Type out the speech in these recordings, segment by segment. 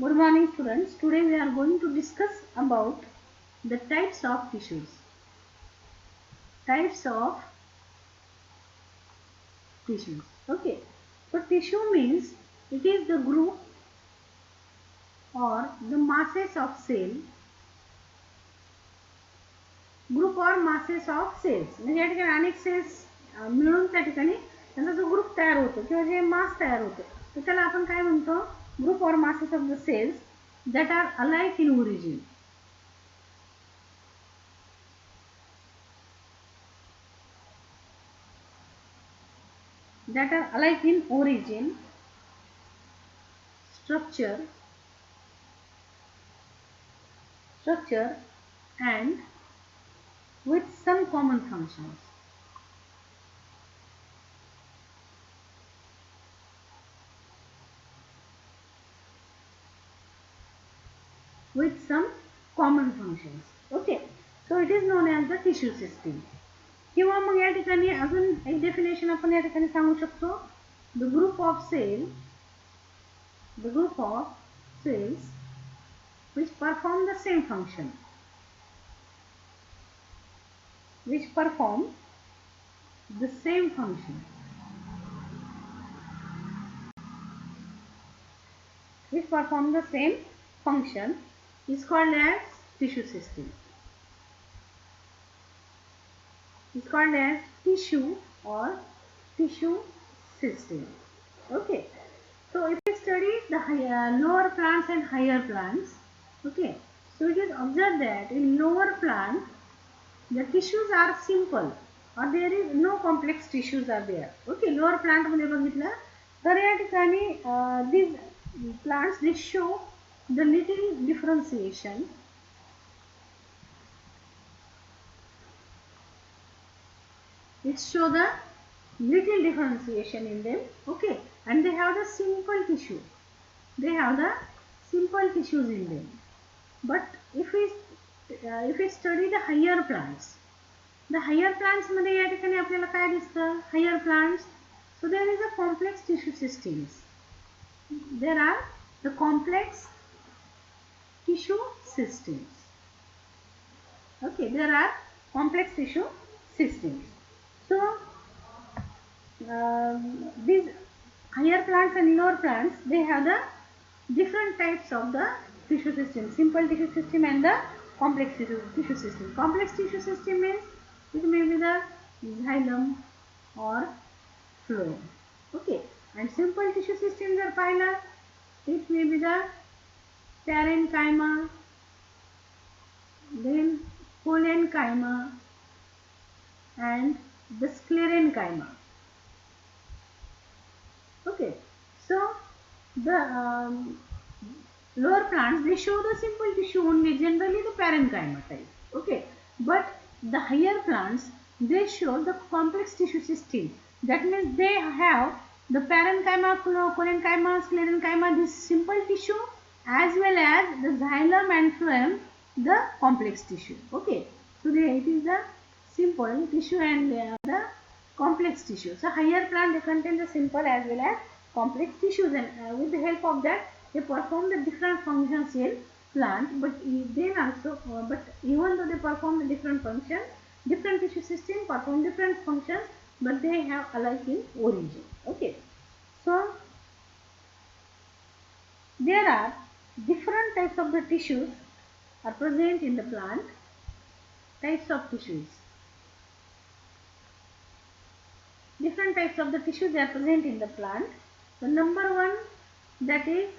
Good morning students. Today we are going to discuss about the types of tissues. Types of tissues. Okay. So tissue means it is the group or the masses of cell. Group or masses of cells. म्हणजे या ठिकाणी अनेक sales मिळून त्या ठिकाणी त्यांचा जो group तयार होतो किंवा जे मास तयार होतो तर त्याला आपण काय म्हणतो ग्रुप और masses of the cells that are alike in origin. That are alike in origin, structure and with some common functions. With some common functions. Okay. So it is known as the tissue system. किंवा मग या ठिकाणी अजून एक definition आपण या ठिकाणी सांगू शकतो the group of cells which perform the same function. Which perform the same function. Which perform the same function is called as tissue system. Is called as tissue or tissue system. Okay. So if we study the lower plants and higher plants, okay. So it is observed that in lower plant the tissues are simple or there is no complex tissues are there. Okay. Lower plant मध्ये बघितलं तर या ठिकाणी these plants they show the little differentiation. It show the little differentiation in them. Okay. And they have the simple tissue. They have the simple tissues in them. But if we study the higher plants, the higher plants मध्ये या ठिकाणी आपल्याला काय दिसतं higher plants. So there is a complex tissue systems. There are the complex tissue systems. Okay, there are complex tissue systems. So these higher plants and lower plants they have the different types of the tissue system, simple tissue system and the complex tissue system. Complex tissue system means it may be the xylem or phloem. Okay, and simple tissue systems are पाहिलं it may be the parenchyma, then collenchyma and the sclerenchyma. Okay, so the lower plants they show the simple tissue only, generally the parenchyma type. Okay, but the higher plants they show the complex tissue system. That means they have the parenchyma, collenchyma, sclerenchyma, this simple tissue as well as the xylem and phloem, the complex tissue. Okay, so it is the simple tissue and the complex tissue. So higher plant they contain the simple as well as complex tissues, and with the help of that they perform the different functions in plant. But then also, but even though they perform the different functions, different tissue systems perform different functions, but they have alike in origin. Okay, so there are different types of the tissues are present in the plant. Types of tissues. Different types of the tissues are present in the plant. The number one that is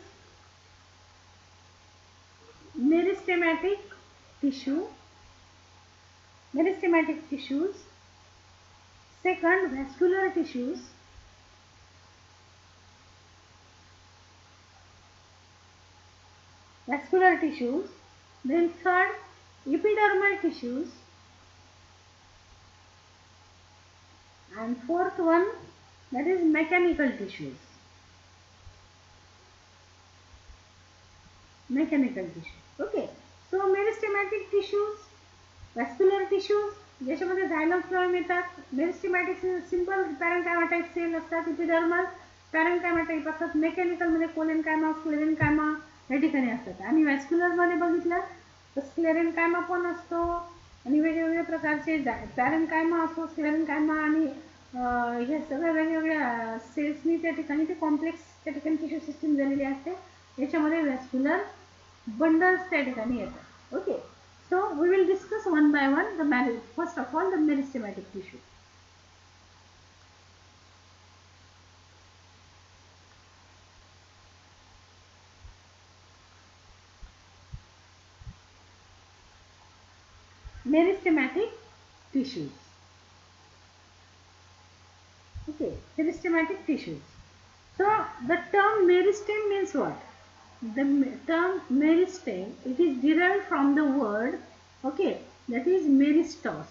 meristematic tissue. Meristematic tissues. Second, vascular tissues. Vascular tissues. Then third, epidermal tissues. And fourth one that is mechanical tissues. Mechanical tissue. Okay. So meristematic tissues, vascular tissues ज्याच्यामध्ये झायलम phloem येतात, मेरिस्टेमॅटिक simple पॅरेंकायमा type cell असतात, epidermal पॅरेंकायमा type असतात, mechanical मध्ये कोलेनकायमा, स्क्लेरेनकायमा, या ठिकाणी असतात. आणि व्हॅस्क्युलरमध्ये बघितलं तर स्क्लेरेन्कायमा पण असतो आणि वेगवेगळ्या प्रकारचे पॅरेन्कायमा असतो, स्क्लेरेन्कायमा आणि हे सगळ्या वेगवेगळ्या सेल्सनी त्या ठिकाणी ते कॉम्प्लेक्स त्या ठिकाणी टिश्यू सिस्टीम झालेली असते. याच्यामध्ये व्हॅस्क्युलर बंडल्स त्या ठिकाणी येतात. Okay, so we will discuss one by one the first of all the meristematic tissue. Meristematic tissues. Okay, meristematic tissues. So the term meristem means what? The term meristem, it is derived from the word, okay, that is meristos.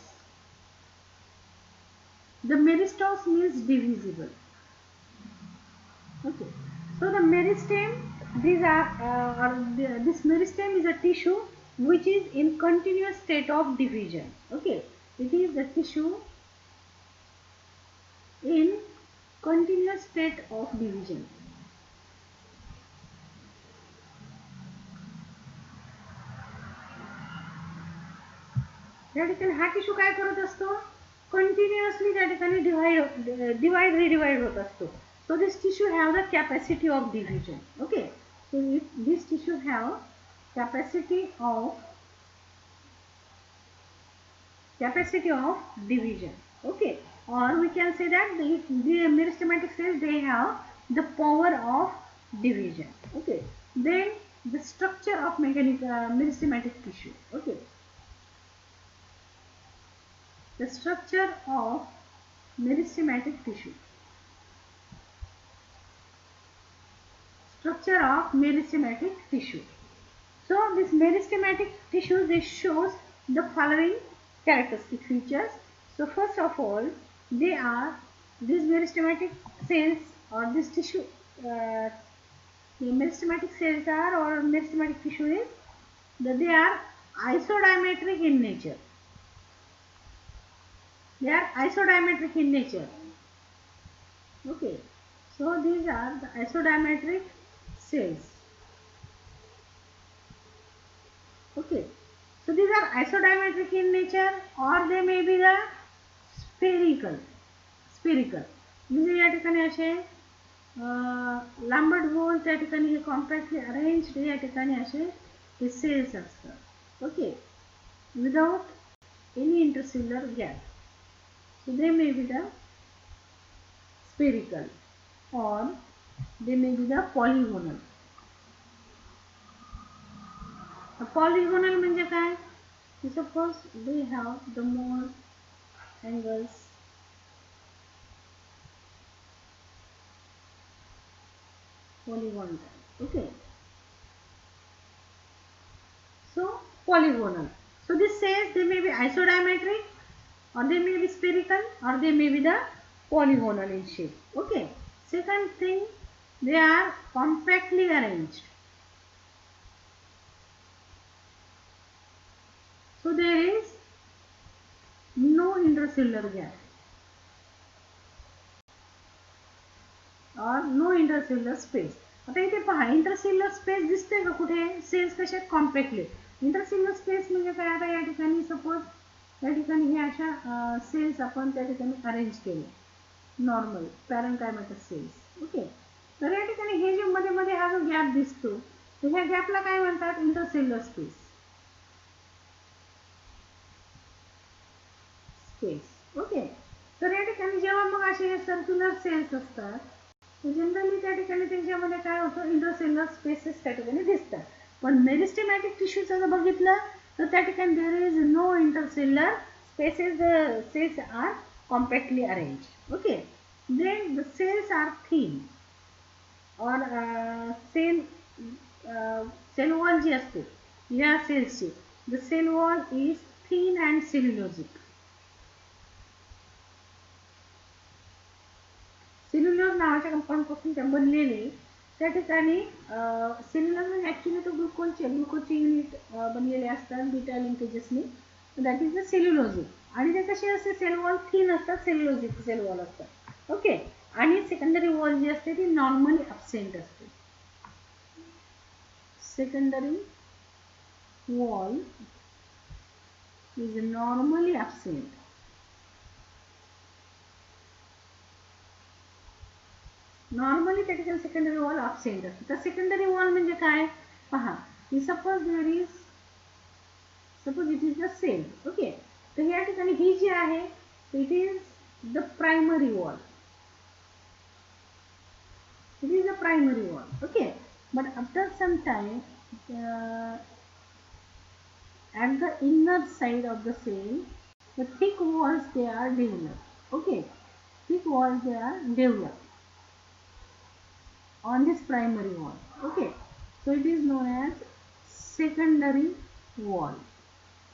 The meristos means divisible. Okay, so the meristem, this meristem is a tissue which is in continuous state of division. Okay, it is the tissue in continuous state of division. या ठिकाणी हा tissue काय करत असतो, continuously त्या ठिकाणी divide रिडिवाइड होत असतो. So this tissue have the capacity of division. Okay, so this tissue have capacity of division. Okay, or we can say that the meristematic cells, they have the power of division. Okay, then the structure of meristematic tissue. Okay, the structure of meristematic tissue. Structure of meristematic tissue. So this meristematic tissue, this shows the following characteristic features. So first of all, they are these meristematic cells or this tissue. The meristematic cells are or meristematic tissue is that they are isodiametric in nature. They are isodiametric in nature. Okay, so these are the isodiametric cells. Okay, so these are isodiametric in nature or they may be the spherical. म्हणजे या ठिकाणी असे लांबट गोल त्या ठिकाणी हे कॉम्पॅक्टली arranged या ठिकाणी असे हे sales असतात. Okay, without any intercellular gap. So they may be the spherical or they may be the polygonal. Polygonal म्हणजे काय? Suppose they have the more angles polygonal. Okay, so polygonal. So this says they may be isodiametric or they may be spherical or they may be the polygonal in shape. Okay, second thing, they are compactly arranged. So there is no intercellular gap or no intercellular space. आता इथे पहा, intercellular space दिसते का कुठे? Sales कशा कॉम्पॅक्टली. Intercellular space म्हणजे काय? आता या ठिकाणी सपोज या ठिकाणी हे अशा सेल्स आपण त्या ठिकाणी अरेंज केले, नॉर्मल पॅरेन्कायमेटस सेल्स. ओके, तर या ठिकाणी हे जे मध्ये मध्ये हा जो गॅप दिसतो, तर ह्या गॅपला काय म्हणतात? Intercellular space. ओके, तर या ठिकाणी जेव्हा मग असे हे सर्क्युलर सेल्स असतात, जनरली त्या ठिकाणी त्यांच्यामध्ये काय होतं? इंटरसेल्युलर स्पेसेस त्या ठिकाणी दिसतात. पण मेरिस्टेमॅटिक टिश्यूचं जर बघितलं तर त्या ठिकाणी there is no intercellular spaces. The cells are compactly arranged. Okay, then the cells are thin or cell wall जी असते या सेल्सची, the cell wall is thin and cellulosic. Cellulose नावाच्या कंपाऊंडपासून त्या बनलेले त्या ठिकाणी सेल्युलोज ॲक्च्युली तो ग्लुकोजचे युनिट बनलेले असतात बीटा लिंकेजेसनी. That is the cellulosic. आणि ते कसे असते? सेल वॉल थिन असतात, सेल्युलोजिक सेल वॉल असतात. ओके, आणि सेकंडरी वॉल जी असते ती नॉर्मली अब्सेंट असते. secondary wall is normally absent. Normally त्या ठिकाणी secondary wall absent असते. तर secondary wall म्हणजे काय पहा, suppose it is the cell. Okay, तर या ठिकाणी ही जी आहे it is the primary wall. It is a primary wall. Okay, but after some time at the inner side of the cell the thick walls they are developed. Okay, thick walls they are developed on this primary wall. Okay, so it is known as secondary wall.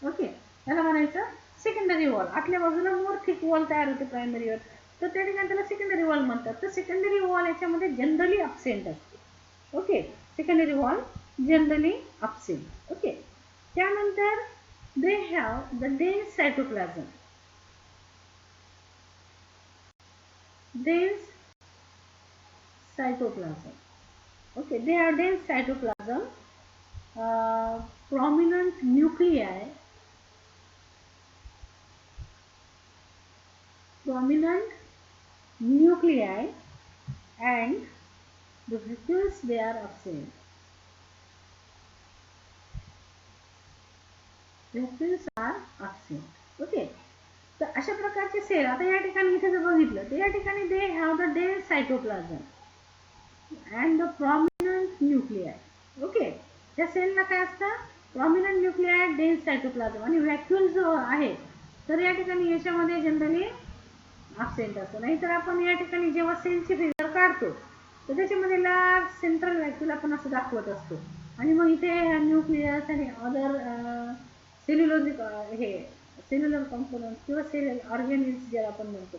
Okay, याला म्हणायचं secondary wall. आतल्या बाजूला मोर thick wall तयार होते प्रायमरीवर, तर त्या ठिकाणी त्याला सेकंडरी वॉल म्हणतात. तर सेकंडरी वॉल याच्यामध्ये जनरली अब्सेंट असते. Okay, secondary wall generally absent. Okay, त्यानंतर they have the dense cytoplasm. Dense cytoplasm. Okay, they are dense cytoplasm, prominent nuclei, and the vacuoles they are absent. Vacuoles are absent. Okay, तर अशा प्रकारचे cell आता या ठिकाणी इथे जर बघितलं तर या ठिकाणी they have the dense cytoplasm and the prominent nuclei. Okay, त्या सेलला काय असतं, प्रॉमिनंट न्यूक्लियाय, डेन्स सायटोप्लाझम आणि व्हॅक्यूल जो आहे तर या ठिकाणी याच्यामध्ये जनरली अब्सेंट असतो. नाहीतर आपण या ठिकाणी जेव्हा सेलची फिगर काढतो तर त्याच्यामध्ये लार्ज सेंट्रल व्हॅक्यूल आपण असं दाखवत असतो आणि मग इथे न्यूक्लियस आणि अदर सेल्युलोजिक हे सेल्युलर कंपोनंट्स किंवा सेल ऑर्गॅनिल्स जे आपण म्हणतो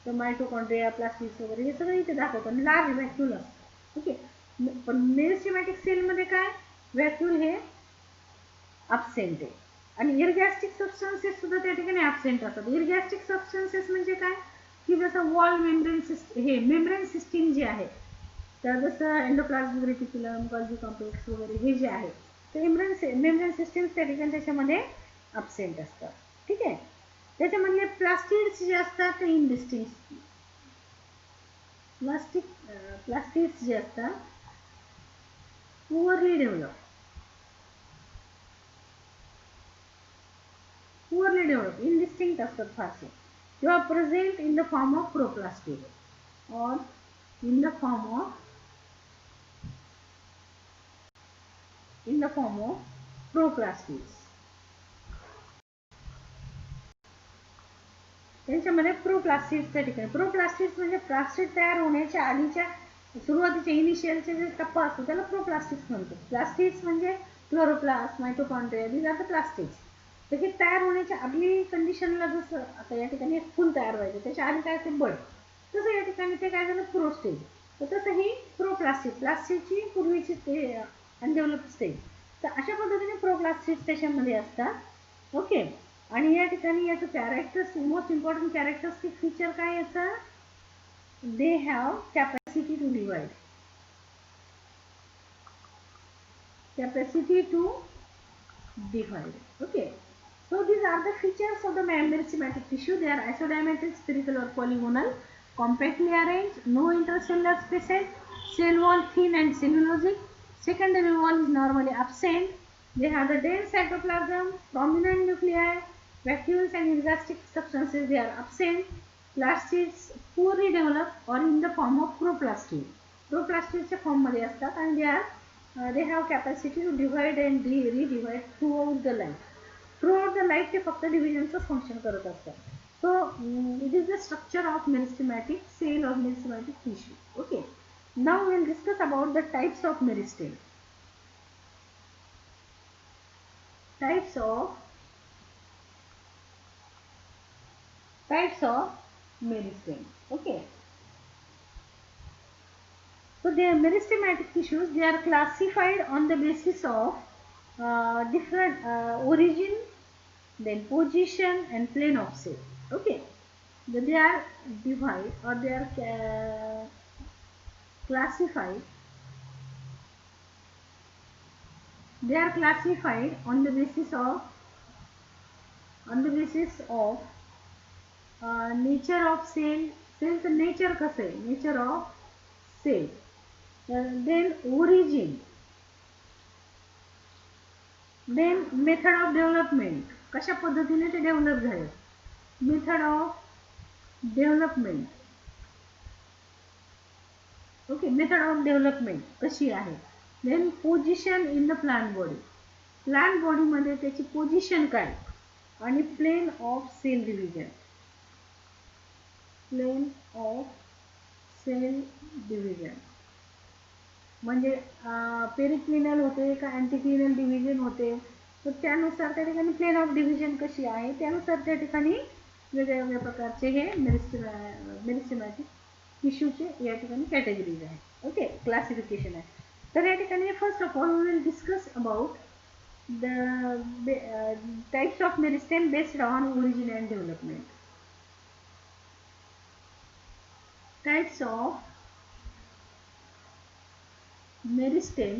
तर मायटोकॉन्ड्रिया, प्लास्टिड्स वगैरे हे सगळं इथे दाखवतो आणि लार्ज व्हॅक्यूल असतं. ओके, पण मेरिस्टेमॅटिक सेलमध्ये काय व्हॅक्यूल हे अब्सेंट आहे आणि इरगॅस्टिक सबस्टन्सेस सुद्धा त्या ठिकाणी अब्सेंट असतात. इरगॅस्टिक सबस्टन्सेस म्हणजे काय की जसं वॉल मेम्ब्रेन सिस्टीम, हे मेम्ब्रेन सिस्टीम जी आहे तर जसं एंडोप्लाझमिक रेटिक्युलम, गोल्गी कॉम्प्लेक्स वगैरे हे जे आहे ते मेम्ब्रेन सिस्टीम त्या ठिकाणी त्याच्यामध्ये अब्सेंट असतात. ठीक आहे, त्याच्यामधले प्लास्टिड्स जे असतात ते इनडिस्टिंक्ट. प्लास्टिड्स जे असतात पुअरली डेव्हलप, इनडिस्टिंक्ट असतात फारसे, किंवा present in the form of proplastid or in the form of proplastids. त्यांच्यामध्ये प्रोप्लास्टिड्स त्या ठिकाणी, प्रोप्लास्टिड्स म्हणजे प्लास्टिड तयार होण्याच्या आधीच्या सुरुवातीच्या इनिशियलचे जे टप्पा असतो त्याला प्रोप्लास्टिड्स म्हणतो. प्लास्टिड्स म्हणजे chloroplast, mitochondria, these are the plastids. तर हे तयार होण्याच्या आधी कंडिशनला जसं आता या ठिकाणी एक फुल तयार व्हायचं त्याच्या आधी काय ते बड, तसं या ठिकाणी ते काय झालं प्रोस्टेज. तर तसं ही प्रोप्लास्टिड, प्लास्टिडची पूर्वीची ते अनडेव्हलप स्टेज. तर अशा पद्धतीने प्रोप्लास्टिड्स त्याच्यामध्ये असतात. ओके, आणि या ठिकाणी याचं characters, most important characteristic feature काय याचं, they have capacity to divide. Okay, so these are the features of the meristematic tissue. They are isodiametric, spherical or polygonal, compactly arranged, no intercellular spaces, cell wall thin and cellulosic, secondary wall is normally absent, they have the dense cytoplasm, prominent nuclei, vacuoles and elastic substances they are absent, plastids poorly developed or in the form of proplastid. Proplastidच्या form मध्ये असतात आणि they have capacity to divide and redivide throughout the life. Throughout the life ते फक्त डिव्हिजनचं function करत असतात. So it is the structure of meristematic cell or meristematic tissue. Okay, now we will discuss about the types of meristem. Types of meristem. Okay, so they are meristematic tissues. They are classified on the basis of different origin, then position and plane of cell. Okay, they are divided or they are classified They are classified on the basis of nature of cell. Cellचं nature कसं आहे, nature of cell. Then origin, then method of development, कशा पद्धतीने ते develop झाले, method of development. Okay, method of development कशी आहे. Then position in the plant body, plant बॉडीमध्ये त्याची पोझिशन काय, आणि plane of cell division, plane of cell division म्हणजे पेरिक्लिनल होते का अँटिक्लिनल डिव्हिजन होते, तर त्यानुसार त्या ठिकाणी प्लेन ऑफ डिव्हिजन कशी आहे त्यानुसार त्या ठिकाणी वेगळ्या वेगळ्या प्रकारचे हे मेरिस्टेमॅटिक टिश्यूचे या ठिकाणी कॅटेगरीज आहेत. ओके, क्लासिफिकेशन आहे. तर या ठिकाणी first of all we will discuss about the types of meristem based on origin and development. Types of meristem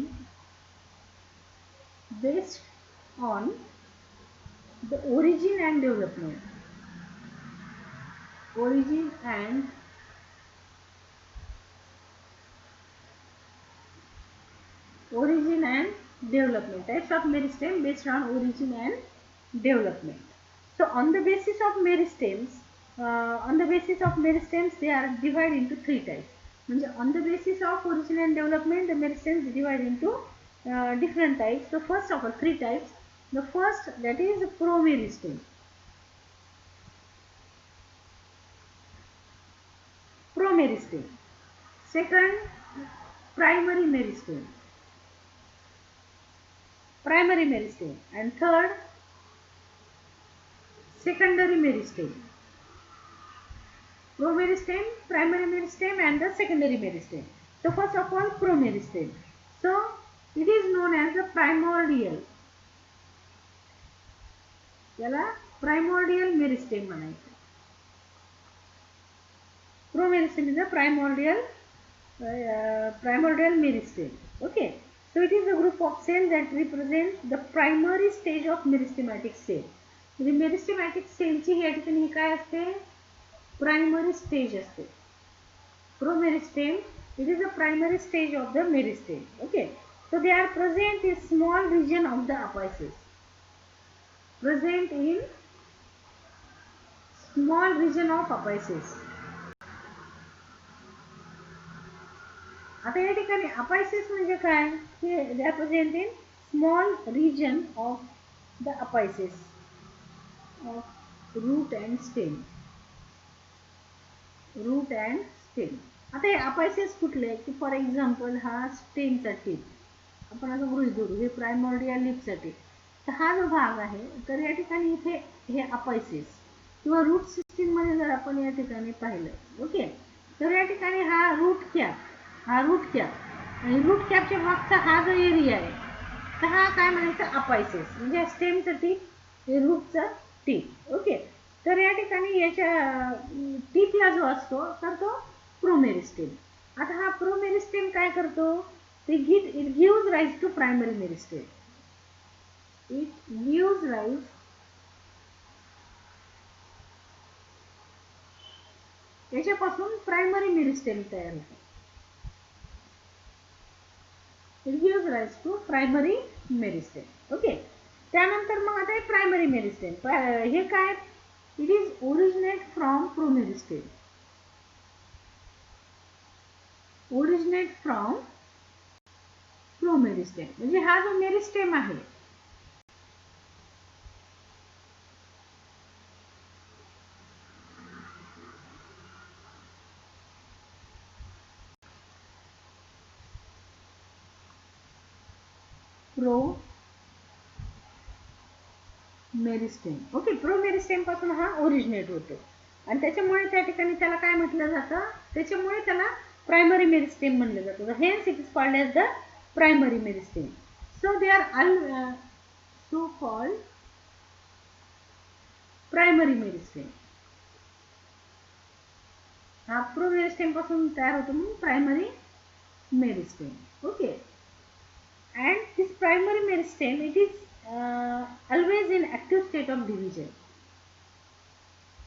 based on the origin and development. Origin and development. Types of meristem based on origin and development. So on the basis of meristems, they are divided into three types. On the basis of origin and development, the meristems divide into different types. So first of all, three types. The first, that is promeristem. Promeristem. Second, primary meristem. And third, secondary meristem. Promeristem, primary meristem, and the secondary meristem. So first of all, promeristem. So it is known as the primordial. याला primordial meristem म्हणायचं. Promeristem is a primordial meristem. Okay. So it is a group of cells that represents the primary stage of meristematic cell. म्हणजे मेरिस्टेमॅटिक सेलची या ठिकाणी काय असते, primary stage असते. प्रोमेरिस्टेम, it is a primary stage of the meristem. Okay, so they are present in small region of the apices. Present in small region of apices. आता या ठिकाणी अपायसिस म्हणजे काय, they are present in small region of the apices of root and stem. Root and stem. आता हे अपायसेस कुठले, की for example हा स्टेमचा टिप आपण असं गृहीत धरू, हे प्रायमॉर्डियल लिपसाठी. तर हा जो भाग आहे, तर या ठिकाणी इथे हे अपायसेस किंवा रूट सिस्टीम मध्ये जर आपण या ठिकाणी पाहिलं, ओके, तर या ठिकाणी हा रूट कॅप आणि रूट कॅपच्या मागचा हा जो एरिया आहे, तर हा काय म्हणायचं, अपायसेस. म्हणजे स्टेमचं टिप, हे रूटचं टिप. ओके, तर या ठिकाणी याच्या टिपला जो असतो तर तो प्रोमेरिस्टेम. आता हा प्रोमेरिस्टेम काय करतो, it gives rise to primary meristem. It gives rise याच्यापासून प्रायमरी मेरिस्टेम तयार होतो. It gives rise to primary meristem. Okay, त्यानंतर मग आता प्रायमरी मेरिस्टेम हे काय, it is originate from promeristem. म्हणजे हा जो मेरिस्टेम आहे, मेरिस्टेम. ओके, प्रोमेरिस्टेम पासून हा ओरिजिनेट होतो आणि त्याच्यामुळे त्या ठिकाणी त्याला काय म्हटलं जातं, त्याच्यामुळे त्याला प्रायमरी मेरिस्टेम म्हणलं जातं. Hence it is called as the primary meristem. So they are so called primary meristem. हा प्रोमेरिस्टेम पासून तयार होतो म्हणून primary meristem. Okay, and this primary meristem, it is always in active state of division.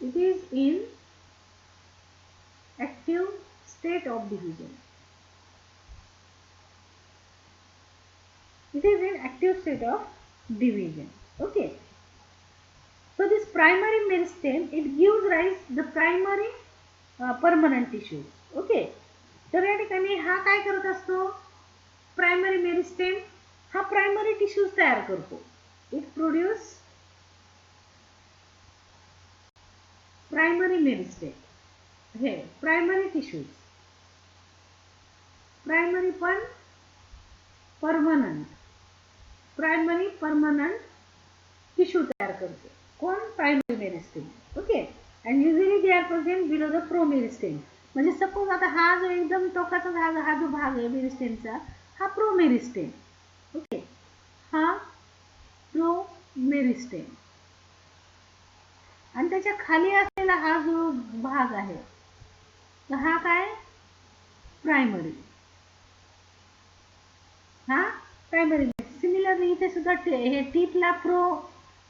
It is in active state of division. It is in active state of division. Okay. So this primary meristem, it gives rise the primary permanent tissues. Okay. तर या ठिकाणी हा काय करत असतो, primary meristem हा primary tissues तयार करतो. इट प्रोड्यूस प्रायमरी मेरिस्टेम, हे प्रायमरी टिश्यूज, प्रायमरी पण परमनंट, प्रायमरी परमनंट टिश्यू तयार करते. कोण? Primary meristem. Okay. And usually they are present below the promeristem. म्हणजे सपोज आता हा जो एकदम टोकाचा भाग, हा जो भाग आहे मेरिस्टेमचा, हा प्रोमेरिस्टेम. ओके. हा प्रोमेरिस्टेम आणि त्याच्या खाली असलेला हा जो भाग आहे, तर हा काय? प्रायमरी. हा प्रायमरी. सिमिलरली इथे सुद्धा हे टीपला प्रो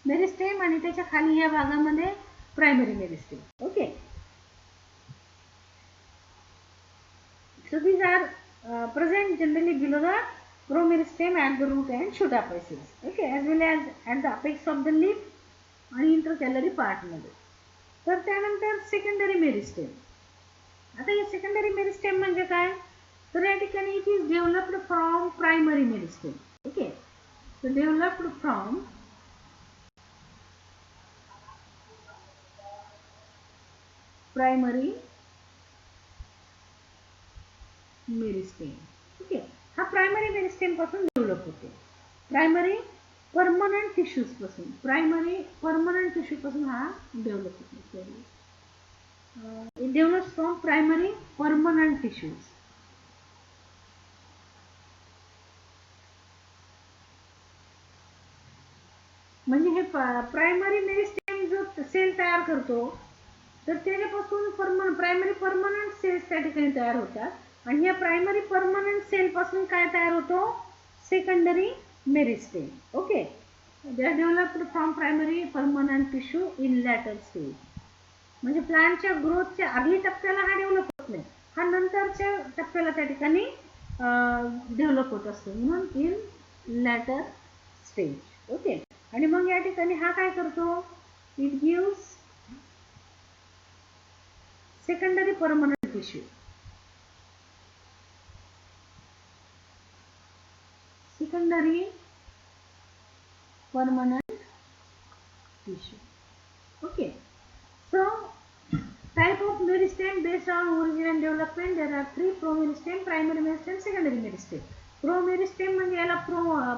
मेरिस्टेम आणि त्याच्या खाली या भागामध्ये primary meristem. Okay. So these are present generally below the promeristem at the root and shoot apices. Okay, as well as at the apex of the leaf आणि इंटरकॅलरी part मध्ये. तर त्यानंतर सेकंडरी मेरिस्टेम. आता हे सेकंडरी मेरिस्टेम म्हणजे काय? तर या ठिकाणी it is developed from primary meristem. Okay. So developed from primary meristem. Okay. हा प्रायमरी मेरिस्टेम पासून डेव्हलप होतो. प्रायमरी परमनंट टिश्यूज पासून, प्रायमरी परमनंट टिश्यू पासून हा डेव्हलप होतो. It develops from primary permanent tissues. म्हणजे हे प्रायमरी मेरिस्टेम जो cell तयार करतो, तर त्याच्यापासून प्रायमरी परमनंट सेल्स त्या ठिकाणी तयार होतात आणि या प्रायमरी परमनंट सेल पासून काय तयार होतो? Secondary meristem. Okay. They are developed from primary permanent tissue in later stage. म्हणजे प्लांटच्या ग्रोथच्या आधी टप्प्याला हा डेव्हलप होत नाही, हा नंतरच्या टप्प्याला त्या ठिकाणी डेव्हलप होत असतो, म्हणून इन लॅटर स्टेज. ओके. आणि मग या ठिकाणी हा काय करतो? It gives secondary permanent tissue. Secondary permanent tissue. Okay. So type of meristem based on origin and development, there are three: promeristem, primary meristem, secondary meristem. Promeristem म्हणजे याला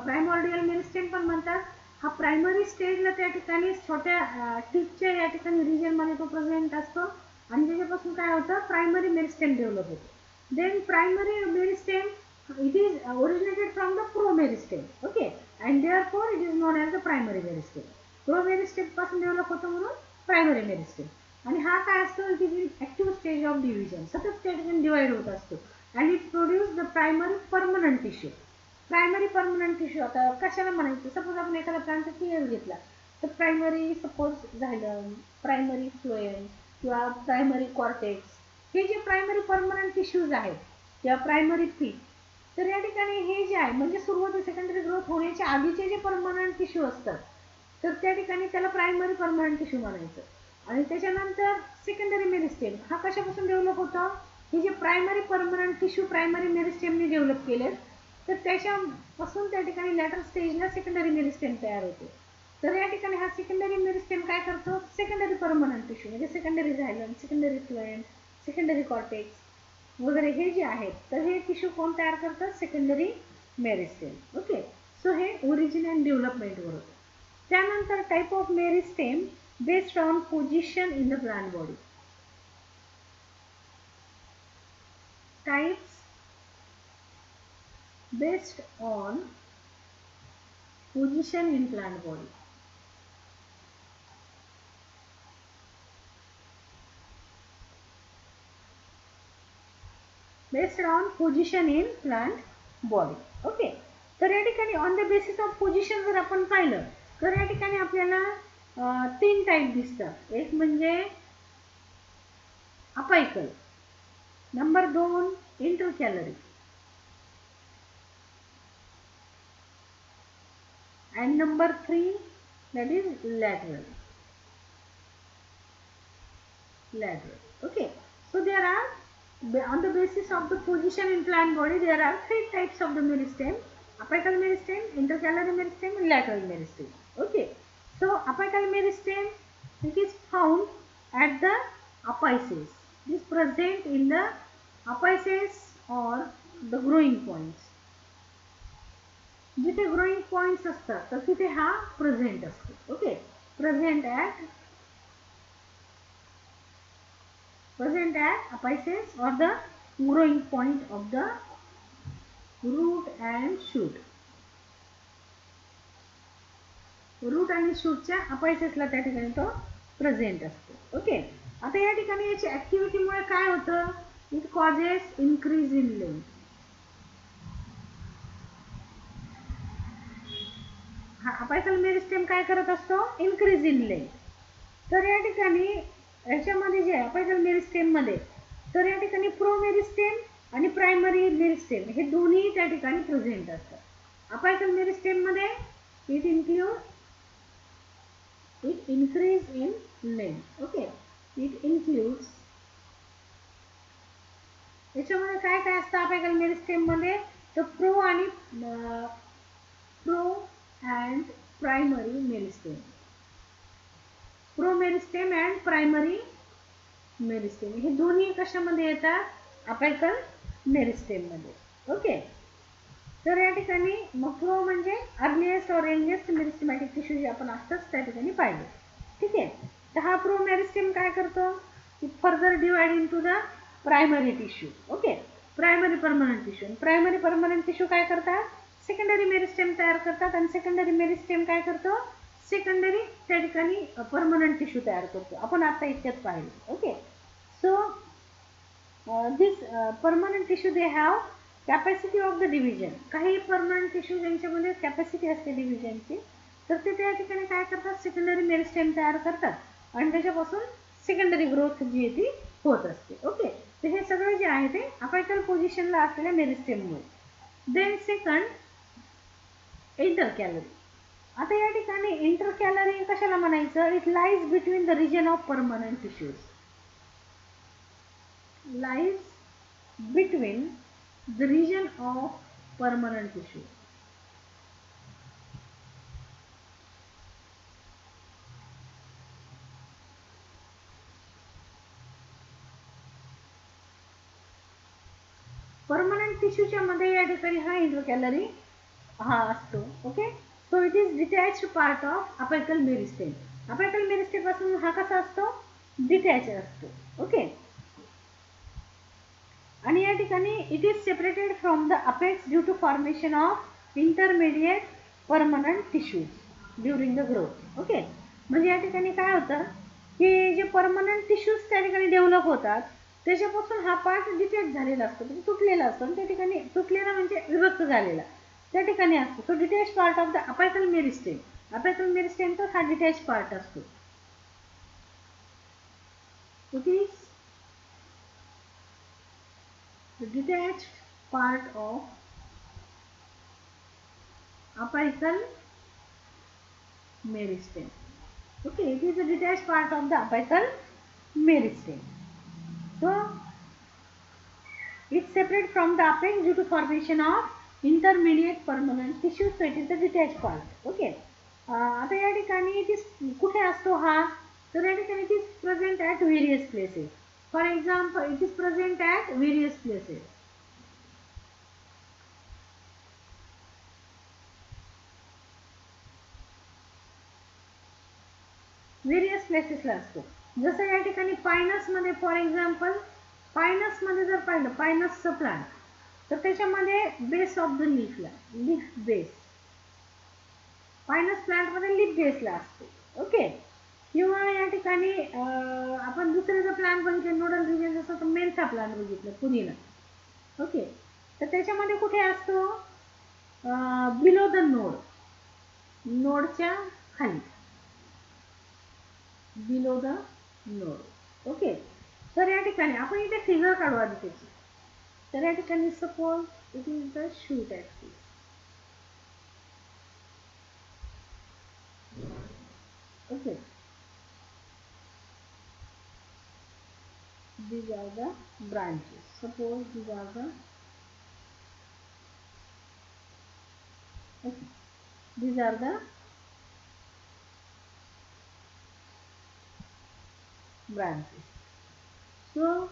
primordial meristem पण म्हणतात. हा प्रायमरी स्टेजला त्या ठिकाणी छोट्या टिपच्या या ठिकाणी रिजन मध्ये तो प्रेझेंट असतो आणि त्याच्यापासून काय होतं? प्रायमरी मेरिस्टेम डेव्हलप होतो. Then primary meristem, it is originated from the promeristem. Okay, and therefore it is known as the primary meristem. Promeristem पासून डेव्हलप होतो म्हणून प्रायमरी मेरिस्टेम. आणि हा काय असतो? It is in active stage of division. सतत त्या ठिकाणी डिवाइड होत असतो and it produce the primary permanent tissue. Primary permanent tissue आता कशाला म्हणायचं? सपोज आपण एखादा प्लांटचा टीएल घेतला तर प्रायमरी सपोज झालं प्रायमरी फ्लोएम किंवा प्रायमरी कॉर्टेक्स, हे जे प्रायमरी परमनंट टिश्यूज आहेत किंवा प्रायमरी पीक, तर या ठिकाणी हे जे आहे म्हणजे सुरुवाती सेकंडरी ग्रोथ होण्याच्या आधीचे जे परमनंट टिश्यू असतात, तर त्या ठिकाणी त्याला प्रायमरी परमनंट टिश्यू म्हणायचं. आणि त्याच्यानंतर सेकंडरी मेरिस्टेम हा कशापासून डेव्हलप होतो? हे जे प्रायमरी परमनंट टिश्यू प्रायमरी मेरिस्टेमने डेव्हलप केले, तर त्याच्यापासून त्या ठिकाणी लॅटर स्टेजला सेकंडरी मेरिस्टेम तयार होते. तर या ठिकाणी हा सेकंडरी मेरिस्टेम काय करतो? सेकंडरी परमनंट टिश्यू म्हणजे secondary झायलम, secondary phloem, secondary cortex वगैरे हे जे आहेत, तर हे टिश्यू कोण तयार करतात? Secondary meristem. ओके. सो हे ओरिजिन अँड डेव्हलपमेंटवर होतं. त्यानंतर type of meristem based on position in the plant body. Types based on position in plant body. Based on position in plant body. Okay. तर या ठिकाणी on the basis of position जर आपण पाहिलं तर या ठिकाणी आपल्याला 3 टाईप दिसतात. एक म्हणजे apical, number 2 इंटरकॅलरी and number 3 that is lateral. Okay, so there are, on the basis of the position in plant body, there are 3 types of the meristem: apical meristem, intercalary meristem and lateral meristem. Okay, so apical meristem, it is found at the apices. It is present in the apices or the growing points. जिथे growing points असतात तर तिथे हा present असतो. Okay, present at apices or the growing point of the root and shoot. Root आणि शूटच्या अपायसेसला त्या ठिकाणी तो प्रेझेंट असतो. ओके, आता या ठिकाणी याची ऍक्टिव्हिटीमुळे काय होतं? It causes increase in length. हा अपायकल मेरिस्टेम काय करत असतो? Increase in length. तर या ठिकाणी याच्यामध्ये जे अपायकल मेरिस्टेम मध्ये तर या ठिकाणी प्रो मेरिस्टेम आणि प्रायमरी मेरिस्टेम हे दोन्ही त्या ठिकाणी प्रेझेंट असतात. अपायकल मेरिस्टेम मध्ये it increase in length. Okay, it includes, याच्यामध्ये काय काय असतं अपायकल मेरिस्टेम मध्ये? तर pro and primary meristem, pro meristem and primary meristem हे दोन्ही कशामध्ये येतात? अपायकल मेरिस्टेम मध्ये. ओके, तर या ठिकाणी मग प्रो म्हणजे अर्लिएस्ट और यंगेस्ट मेरिस्टेमॅटिक टिश्यू जे आपण असतात त्या ठिकाणी पाहिजे. ठीक आहे, तर हा प्रो मेरिस्टेम काय करतो? की further divide into the primary tissue. Okay, primary permanent tissue. Primary permanent tissue काय करतात? सेकंडरी मेरिस्टेम तयार करतात आणि सेकंडरी मेरिस्टेम काय करतो? सेकंडरी त्या ठिकाणी परमनंट टिश्यू तयार करतो. आपण आता इतक्यात पाहिलं. Okay, so this permanent tissue they have capacity of the division. काही परमनंट टिश्यू ज्यांच्यामध्ये कॅपॅसिटी असते डिव्हिजनची तर ते त्या ठिकाणी काय करतात? सेकंडरी मेरिस्टेम तयार करतात आणि त्याच्यापासून सेकंडरी ग्रोथ जी आहे ती होत असते. ओके, तर हे सगळे जे आहे ते अपायकल पोझिशनला असलेल्या मेरिस्टेममुळे. Then second इंटरकॅलरी. आता या ठिकाणी इंटरकॅलरी कशाला म्हणायचं? It lies between the region of permanent tissues. Lies between the region of permanent tissue. Permanent टिश्यूच्या मध्ये या ठिकाणी हा इंटरकॅलरी हा असतो. Okay, so it is detached part of apical meristem. Apical meristem पासून हा कसा असतो? डिटॅच असतो. ओके, आणि या ठिकाणी it is separated from the apex due to formation of intermediate permanent tissues during the growth. Okay, म्हणजे या ठिकाणी काय होतं की जे परमनंट टिश्यूज त्या ठिकाणी डेव्हलप होतात त्याच्यापासून हा पार्ट डिटॅच झालेला असतो, तुटलेला असतो. त्या ठिकाणी तुटलेला म्हणजे विभक्त झालेला त्या ठिकाणी असतो. तो detach part of the apical meristem. Apical मेरिस्टेमचा हा डिटॅच पार्ट असतो. It is the detached part of apical meristem. Okay, it is a detached part of the apical meristem. So it's separate from the apex due to formation of intermediate permanent tissue. So it is the detached part. Okay, आता या ठिकाणी it is कुठे असतो हा? तर या ठिकाणी it is present at various places. For example, it is present at various places. Various प्लेसेसला असतो. जसं या ठिकाणी पायनस मध्ये फॉर एक्झाम्पल पायनस मध्ये जर पाहिलं पायनसचं प्लांट तर त्याच्यामध्ये बेस ऑफ द लीफला लीफ बेस पायनस प्लांट मध्ये लीफ बेसला असतो. ओके, किंवा या ठिकाणी आपण दुसरे जर प्लांट बघितले नोडल रिजन जसं तर मेन्था प्लांट बघितलं पुदिना. ओके, तर त्याच्यामध्ये कुठे असतो? बिलो द नोड, नोडच्या खाली, बिलो द नोड. ओके. तर या ठिकाणी आपण इथे फिगर काढू आधी त्याची. तर या ठिकाणी suppose it is the shoot axis. Okay. These are the branches. Suppose these are the, okay, these are the branches. So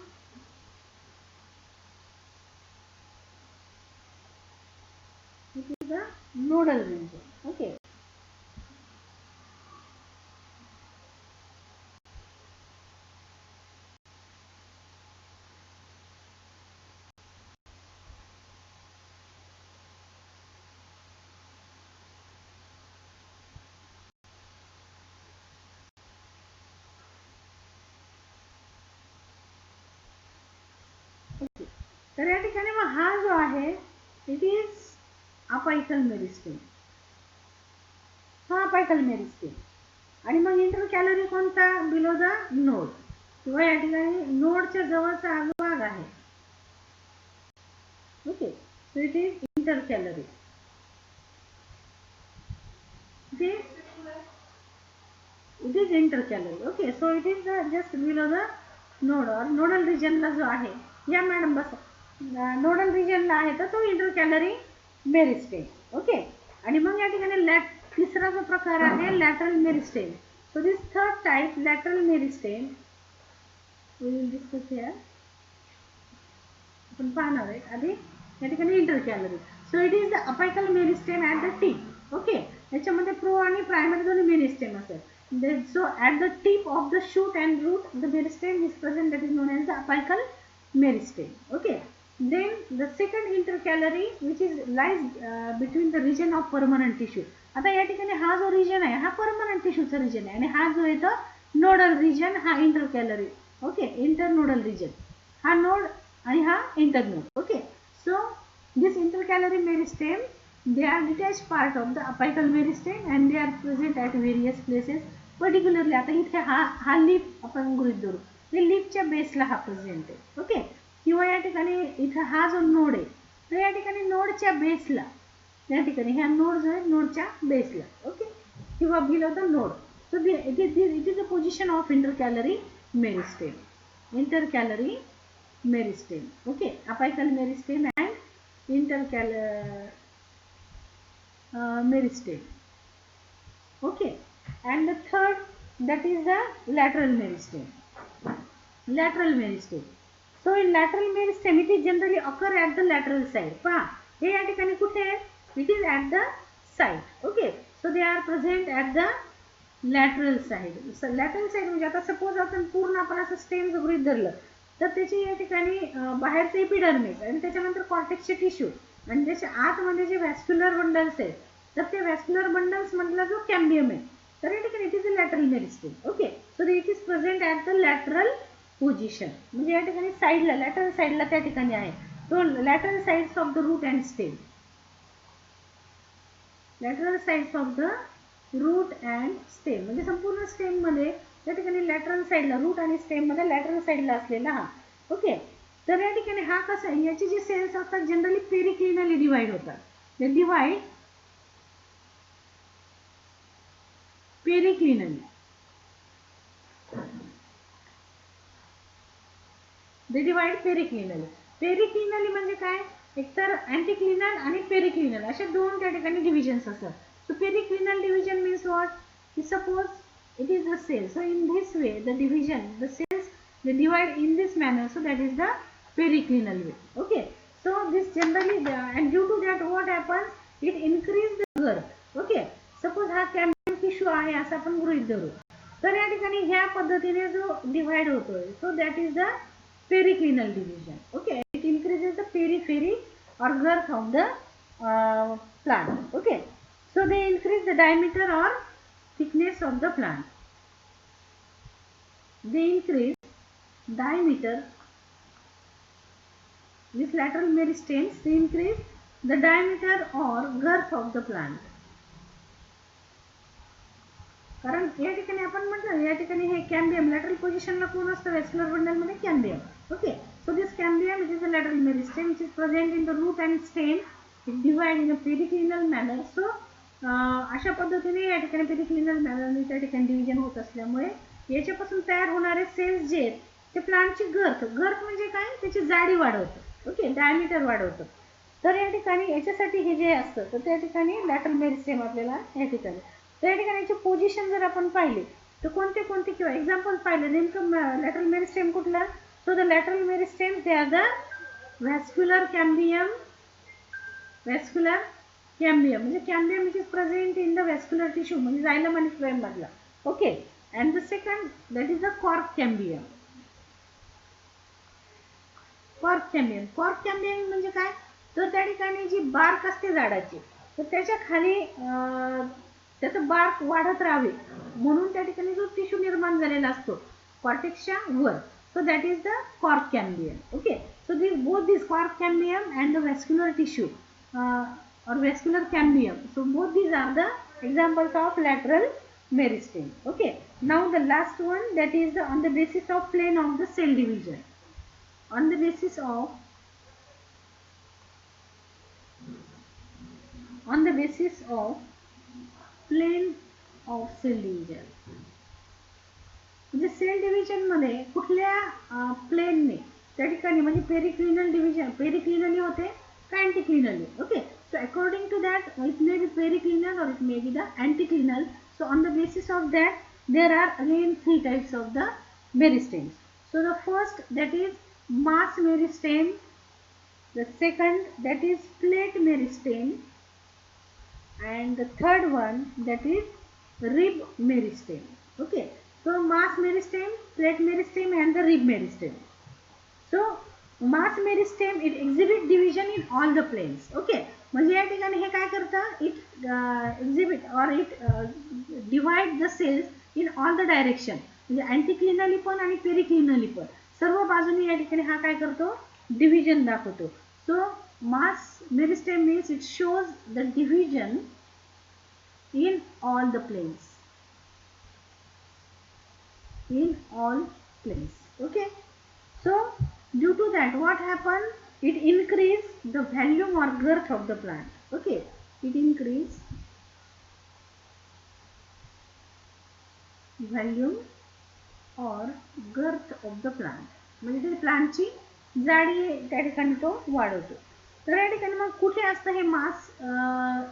it is the nodal region. Okay. Okay. तर या ठिकाणी मग हा जो आहे इट इज अपायकल मेरिस्टेम. हा apical meristem. आणि मग inter calorie कोणता? Below the node, किंवा या ठिकाणी नोडच्या जवळचा हा भाग आहे. Okay. So it is inter calorie. It is intercalary. Okay, so it is the just below the node or nodal region ला जो आहे, या मॅडम बस, नोडल रिजन ला आहे तर तो इंटरकॅलरी मेरिस्टेम. ओके. आणि मग या ठिकाणी तिसरा जो प्रकार आहे lateral meristem. So this third type lateral meristem we will discuss here. आपण पाहणार आहे आधी या ठिकाणी intercalary. So it is the apical meristem at the tip. Okay. याच्यामध्ये प्रो आणि प्रायमरी दोन्ही मेरिस्टेम असेल. So at the tip of the shoot and root the meristem is present, that is known as the apical meristem. Okay. Then the second intercalary which is lies between the region of permanent tissue. आता या ठिकाणी हा जो region आहे हा permanent टिश्यूचा region आहे आणि हा जो आहे तो नोडल रिजन, हा इंटरकॅलरी. ओके. इंटरनोडल रिजन, हा नोड आणि हा internode. Okay. So this intercalary meristem, they are detached part of the apical meristem and they are present at various places. Particularly आता इथे हा लीफ आपण गृहीत धरू, ते लीफच्या बेसला हा प्रेझेंट आहे. ओके. किंवा या ठिकाणी इथं हा जो नोड आहे तर या ठिकाणी नोडच्या बेसला, या ठिकाणी ह्या नोड जो आहे नोडच्या बेसला. ओके. किंवा below the node. So it is the position of intercalary meristem. Intercalary meristem. Okay. Apical meristem and intercalary meristem. Okay. And the third, that is the lateral meristem. Lateral meristem. So in lateral meristem it is generally occur at the lateral side. पहा हे या ठिकाणी कुठे आहे? It is at the side. Okay. So they are present at the lateral side. So lateral side म्हणजे आता suppose आपण पूर्ण आपण असं स्टेम गृहीत धरलं तर त्याची या ठिकाणी बाहेरचे एपिडर्मिस आणि त्याच्यानंतर कॉर्टेक्सचे टिश्यू आणि त्याच्या आतमध्ये जे व्हॅस्क्युलर बंडल्स आहेत तर ते व्हॅस्क्युलर बंडल्स मधला जो कॅम्बियम आहे तर या ठिकाणी it is a lateral meristem. Okay. So it is present at the lateral position, म्हणजे या ठिकाणी साईडला लॅटरल साईडला त्या ठिकाणी आहे तो lateral sides of the root and stem. Lateral sides of the root and stem म्हणजे संपूर्ण स्टेम मध्ये त्या ठिकाणी लॅटरल साईडला, रूट आणि स्टेम मध्ये लॅटरल साईडला असलेला हा. ओके. तर या ठिकाणी हा कसा आहे, याचे जे सेल्स असतात जनरली पेरिक्लिनली डिवाइड होतात. ते डिवाइड पेरिक्लिनली. They divide पेरिक्लिनली. पेरिक्लिनली म्हणजे काय, एकतर अँटिक्लिनल आणि पेरिक्लिनल असे दोन त्या ठिकाणी डिव्हिजन्स असतात. सो पेरिक्लिनल डिव्हिजन मीन्स व्हॉट, की suppose it is the cell. So in this way the division, the cells they divide in this manner, so that is the periclinal way. Okay. So this generally and due to that what happens, it increase the girth. Okay. Suppose हा cambium tissue आहे असं आपण गृहीत धरू तर या ठिकाणी ह्या पद्धतीने जो डिवाइड होतोय सो that is the periclinal division. Okay. It increases the periphery or girth of the plant. Okay. So they increase the diameter or thickness of the plant. They increase diameter. These lateral meristems, they increase the diameter or girth of the plant. कारण या ठिकाणी आपण म्हटलं या ठिकाणी हे cambium lateral पोझिशनला कोण असतं व्हॅस्क्युलर बंडल मध्ये cambium. Okay, so this cambium it is a lateral meristem which is present in the root and stem. It divide in a periclinal manner. So अशा पद्धतीने या ठिकाणी पेरिक्लिनल मॅनरने त्या ठिकाणी डिव्हिजन होत असल्यामुळे याच्यापासून तयार होणारे सेल्स जे आहेत ते प्लांटची गर्थ म्हणजे काय त्याची जाडी वाढवतं. Okay, diameter वाढवतं. तर या ठिकाणी याच्यासाठी हे जे असतं तर त्या ठिकाणी लॅटरल मेरिस्टेम आपल्याला या ठिकाणी त्या ठिकाणी पोझिशन जर आपण पाहिले तर कोणते कोणते किंवा एक्झाम्पल पाहिले नेमकं लॅटरल मेरिस्टेम कुठला. So the lateral meristem they are the vascular cambium म्हणजे cambium which is present in the vascular tissue म्हणजे जायलम आणि फ्लोएम मधला. Okay, and the second that is the cork cambium. Cork cambium म्हणजे काय तर त्या ठिकाणी जी बार्क असते झाडाची तर त्याच्या खाली त्याचं बार्क वाढत राहावे म्हणून त्या ठिकाणी जो टिश्यू निर्माण झालेला असतो कॉर्टेक्सच्या वर. So that is the cork cambium. Okay, so both this cork cambium and the vascular tissue or vascular cambium. So both these are the examples of lateral meristem. Okay, now the last one that is on the basis of plane of the cell division. On the basis of plane of cell division. म्हणजे cell division मध्ये कुठल्या प्लेनने त्या ठिकाणी म्हणजे periclinal division periclinally होते का anticlinally. Okay, so according to that it may be periclinal or it may be the anticlinal. So on the basis of that there are again three types of the meristems. So the first that is mass meristem, the second that is plate meristem, and the third one that is rib meristem. Okay, so mass meristem, plate meristem and the rib meristem. So mass meristem it exhibit division in all the planes. Okay, म्हणजे या ठिकाणी हे काय करतं it exhibit or it divide the cells in all the direction म्हणजे anticlinally पण आणि periclinally पण सर्व बाजूने या ठिकाणी हा काय करतो division दाखवतो. So mass meristem means it shows the division in all the planes. Okay, so due to that what happened it increase the volume or girth of the plant. Okay, it increase volume or girth of the plant म्हणजे ते प्लांटची जाडी त्या ठिकाणी तो वाढवतो. तर या ठिकाणी मग कुठे असतं हे मास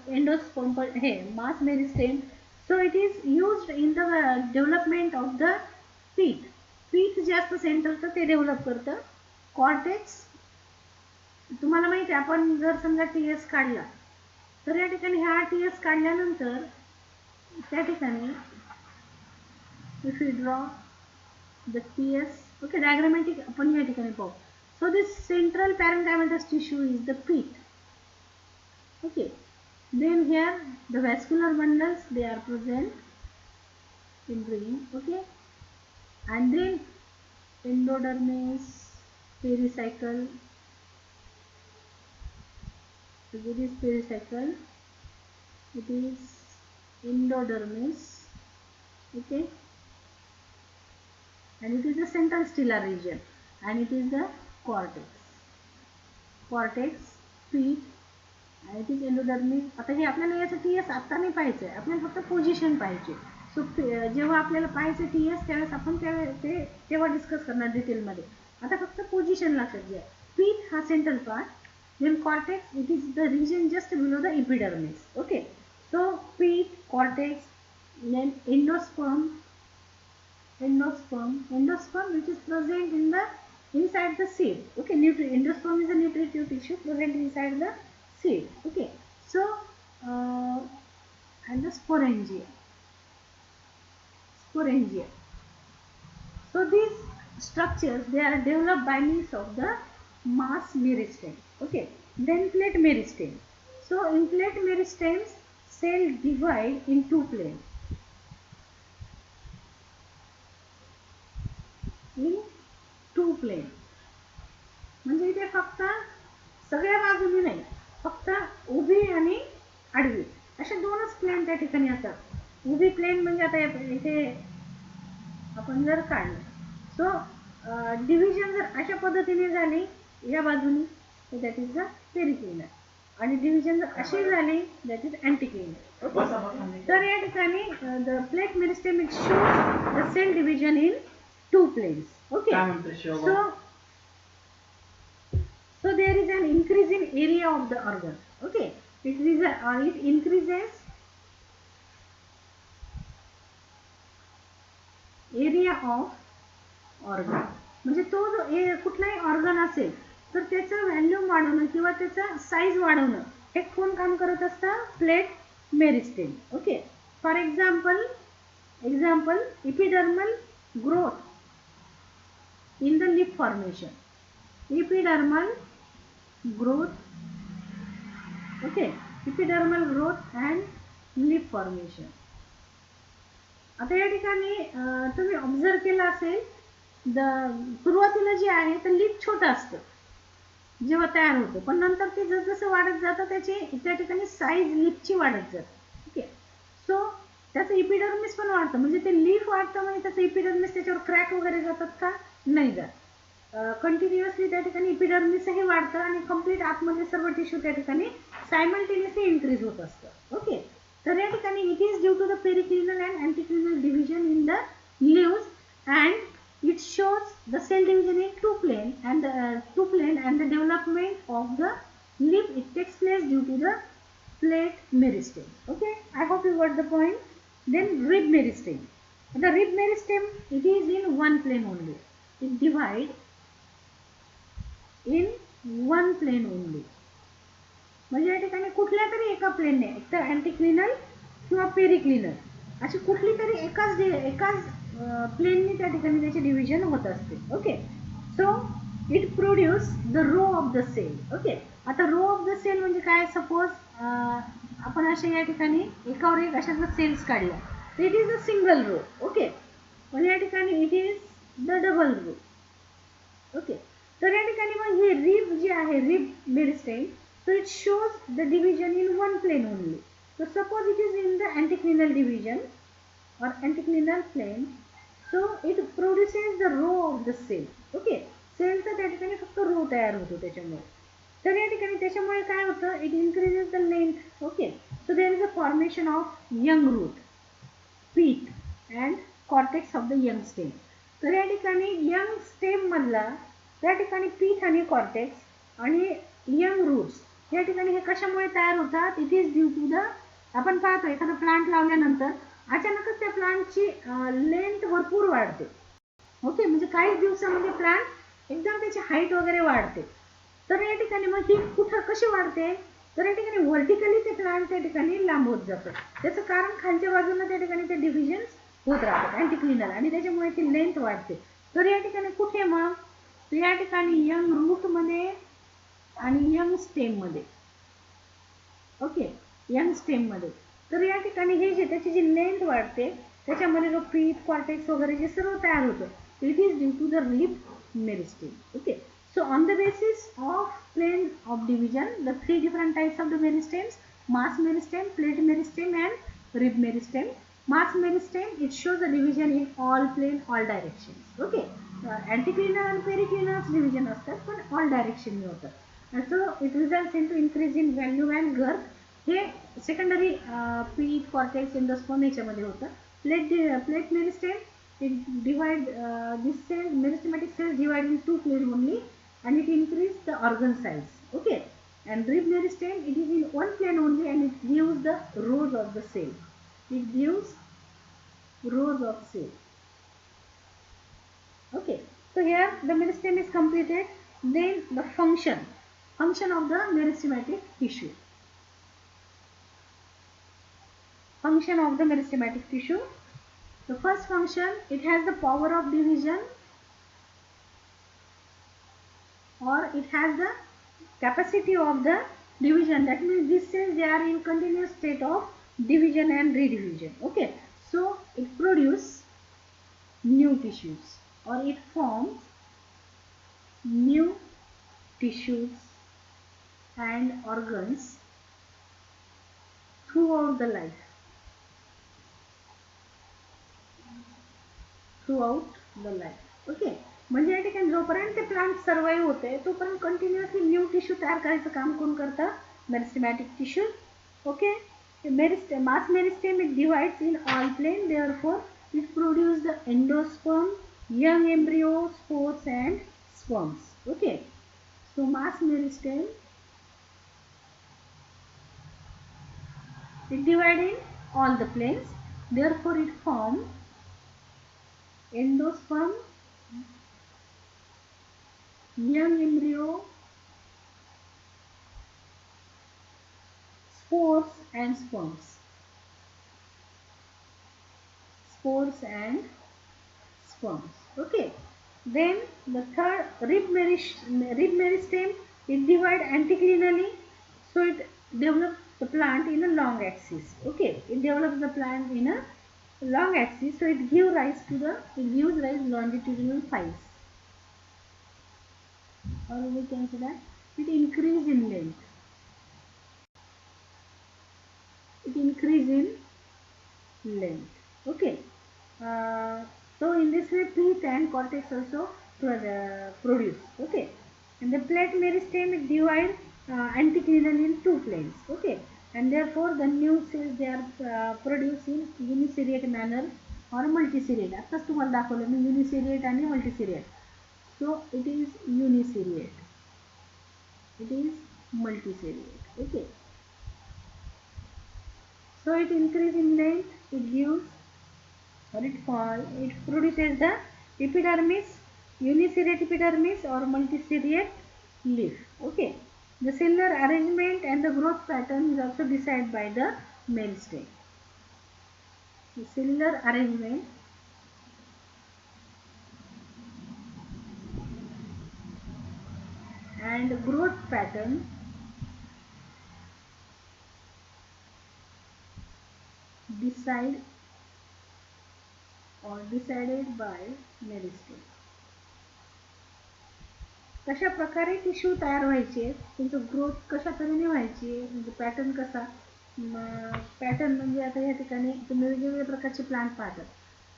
एंडोस्पर्म हे mass meristem. So it is used in the development of the pith जे असतं सेंटरचं ते डेव्हलप करतं. कॉर्टेक्स तुम्हाला माहिती आहे आपण जर समजा TS काढला तर या ठिकाणी हा TS काढल्यानंतर त्या ठिकाणी if we draw the TS, okay, diagrammatic आपण या ठिकाणी पाहू. So this central parenchymatous tissue is the pit. Okay, then here the vascular bundles they are present in green. Okay, and then endodermis, pericycle. So this is pericycle, it is endodermis. Okay, and it is the central stellar region and it is the cortex, pit and it is endodermis. आता हे आपल्याला याचं TS आता नाही पाहायचं आहे, आपल्याला फक्त position पाहिजे. सो जेव्हा आपल्याला पाहायचं TS त्यावेळेस आपण तेव्हा डिस्कस करणार डिटेलमध्ये. आता फक्त पोझिशन लक्षात घ्या. पीट हा central part, then cortex it is the region just below the epidermis. Okay, so pit, cortex, then endosperm which is present in the inside the seed. Okay, endosperm is a nutritive tissue present inside the seed. Okay, so and the sporangia. So these structures they are developed by means of the mass meristem. Okay, then plate meristem. So in plate meristems cell divide in two planes. म्हणजे इथे फक्त सगळ्या बाजूनी नाही फक्त उभी आणि आडवी अशा दोनच प्लेन त्या ठिकाणी असतात. उभी प्लेन म्हणजे आता इथे आपण जर काढलं, सो डिव्हिजन जर अशा पद्धतीने झाली या बाजूनी तर दॅट इज द पेरिक्लिनर आणि डिव्हिजन जर अशी झाली दॅट इज अँटिक्लिनर. ओके, तर या ठिकाणी the plate meristem it shows the cell division in two planes. Okay, so there is an increase in area of the organ. Okay, it increases area of organ. म्हणजे तो जो कुठलाही organ असेल तर त्याचं व्हॅल्यूम वाढवणं किंवा त्याचा साईज वाढवणं हे कोण काम करत असतं? Plate meristem. Okay, for example epidermal growth in the lip formation. Epidermal growth, okay, epidermal growth and lip formation. आता या ठिकाणी तुम्ही ऑब्झर्व केलं असेल सुरुवातीला जे आहे तर लिप छोटं असतं जेव्हा तयार होतं, पण नंतर ते जसं वाढत जातं त्याची त्या ठिकाणी साईज लिपची वाढत जाते. ओके, सो त्याचं इपिडर्मिस पण वाढतं, म्हणजे ते लिफ वाढतं म्हणजे त्याचं इपिडर्मिस त्याच्यावर क्रॅक वगैरे जातात का? नाही जात. कंटिन्युअसली त्या ठिकाणी इपिडर्मिसही वाढतं आणि कम्प्लीट आतमध्ये सर्व टिश्यू त्या ठिकाणी सायमल्टेनियसली इन्क्रीज होत असतं. ओके, तर या ठिकाणी it is due to the periclinal and anticlinal division in the leaves and it shows the cell division in two plane and the development of the lip it takes place due to the plate meristem. Okay, I hope you got the point. Then rib meristem. The rib meristem, it is in one plane only. It divide in one plane only. म्हणजे या ठिकाणी कुठल्या तरी एका प्लेनने एक तर अँटिक्लिनल किंवा periclinal अशी कुठली तरी एकाच प्लेनने त्या ठिकाणी त्याचे डिव्हिजन होत असते. Okay, so it produce the row of the cell. Okay, आता रो ऑफ द सेल म्हणजे काय? सपोज आपण अशा या ठिकाणी एकावर एक अशा सेल्स काढल्या तर it is a single row. Okay, पण या ठिकाणी it is the double row. Okay, तर या ठिकाणी मग हे रिब जे आहे rib meristem, so it shows the division in one plane only. So suppose it is in the anticlinal division or anticlinal plane, so it produces the row of the cell. Okay, सेलचा त्या ठिकाणी फक्त रो तयार होतो त्याच्यामुळे. तर या ठिकाणी त्याच्यामुळे काय होतं? It increases the length. Okay, so there is a formation of young root, pith and cortex of the young stem. तर या ठिकाणी यंग स्टेम मधला त्या ठिकाणी पीठ आणि कॉर्टेक्स आणि यंग रूट्स या ठिकाणी हे कशामुळे तयार होतात? It is due to the, आपण पाहतो एखादा प्लांट लावल्यानंतर अचानकच त्या प्लांटची लेंथ भरपूर वाढते. ओके, म्हणजे काही दिवसामध्ये प्लांट एकदम त्याची हाईट वगैरे वाढते. तर या ठिकाणी मग ही कुठं कशी वाढते? तर या ठिकाणी व्हर्टिकली ते प्लांट त्या ठिकाणी लांब होत जातं. त्याचं कारण खालच्या बाजूला त्या ठिकाणी ते डिव्हिजन होत राहतात अँटिक्लिनल आणि त्याच्यामुळे ती लेंथ वाढते. तर या ठिकाणी कुठे मग? तर या ठिकाणी यंग रूट मध्ये आणि यंग स्टेम मध्ये. ओके, यंग स्टेम मध्ये. तर या ठिकाणी हे जे त्याची जी लेंथ वाढते त्याच्यामध्ये जो पीट कॉर्टेक्स वगैरे जे सर्व तयार होतं it is due to the lip meristem. Okay, so on the basis of plane of division the three different types of the meristems: mass meristem, plate meristem and rib meristem. Mass meristem it shows the division in all plane all directions. Okay, anticlinal and periclinal division असतात पण all direction ने होतात. And so it results into increase in volume and girth. Hey secondary pit cortex endosperm याच्यामध्ये होतं. Plate meristem it divide this cell meristematic cells divide in two plane only and it increase the organ size. Okay, and rib meristem it is in one plane only and it gives the rows of the cell. It gives rows of cell. Okay, so here the meristem is completed. Then the function of the meristematic tissue. Function of the meristematic tissue. The first function, it has the power of division or it has the capacity of the division. That means these cells they are in continuous state of division and redivision. Okay, so it produces new tissues or it forms new tissues and organs throughout the life. Throughout the life. Okay, म्हणजे या ठिकाणी जोपर्यंत ते plant survive होते तोपर्यंत continuously new tissue तयार करायचं काम कोण करतं? Meristematic tissue. Okay, mass meristem it divides in all plane, therefore it produces the endosperm, young embryo, spores and sperms. Okay, so mass meristem it divides in all the planes, therefore it forms endosperm, young embryo, spores and sperms. Spores and sperms. Okay. Then the third rib meristem is divided anticlinally, so it develops the plant in a long axis. Okay, it develops the plant in a long axis, so it gives rise longitudinal files, or we can say that it increase in length. It increase in length. Okay. So in this way pith and cortex also produce. Okay, and the plate meristem is divided anticlinally in two planes. Okay, and therefore the new cells they are produced in uniseriate manner or multiseriate. आताच तुम्हाला दाखवलं मी uniseriate आणि multiseriate. So it is uniseriate. It is multiseriate. Okay. So it increase in length. It gives or it produces the epidermis, uniseriate epidermis or multiseriate leaf. Okay, the cellular arrangement and the growth pattern is also decided by the meristem. The cellular arrangement and growth pattern decided by meristem. कशा प्रकारे tissue तयार व्हायचे, त्यांचं growth कशा तऱ्हेने व्हायची, म्हणजे pattern कसा, पॅटर्न म्हणजे आता या ठिकाणी तुम्ही वेगवेगळ्या प्रकारचे प्लांट पाहतात,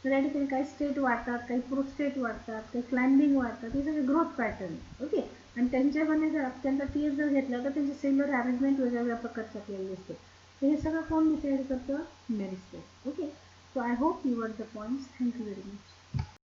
तर या ठिकाणी काही स्टेट वाढतात, काही प्रोस्टेट वाढतात, काही क्लाइंबिंग वाढतात, हे सगळे ग्रोथ पॅटर्न. ओके, आणि त्यांच्यामध्ये जर त्यांचा टीएस जर घेतला तर त्यांचे सेल्युलर अरेंजमेंट वेगवेगळ्या प्रकारचे आपल्याला दिसते. तर हे सगळं कोण डिसाईड करतं? Meristem. Okay, so I hope you were the points. Thank you very much.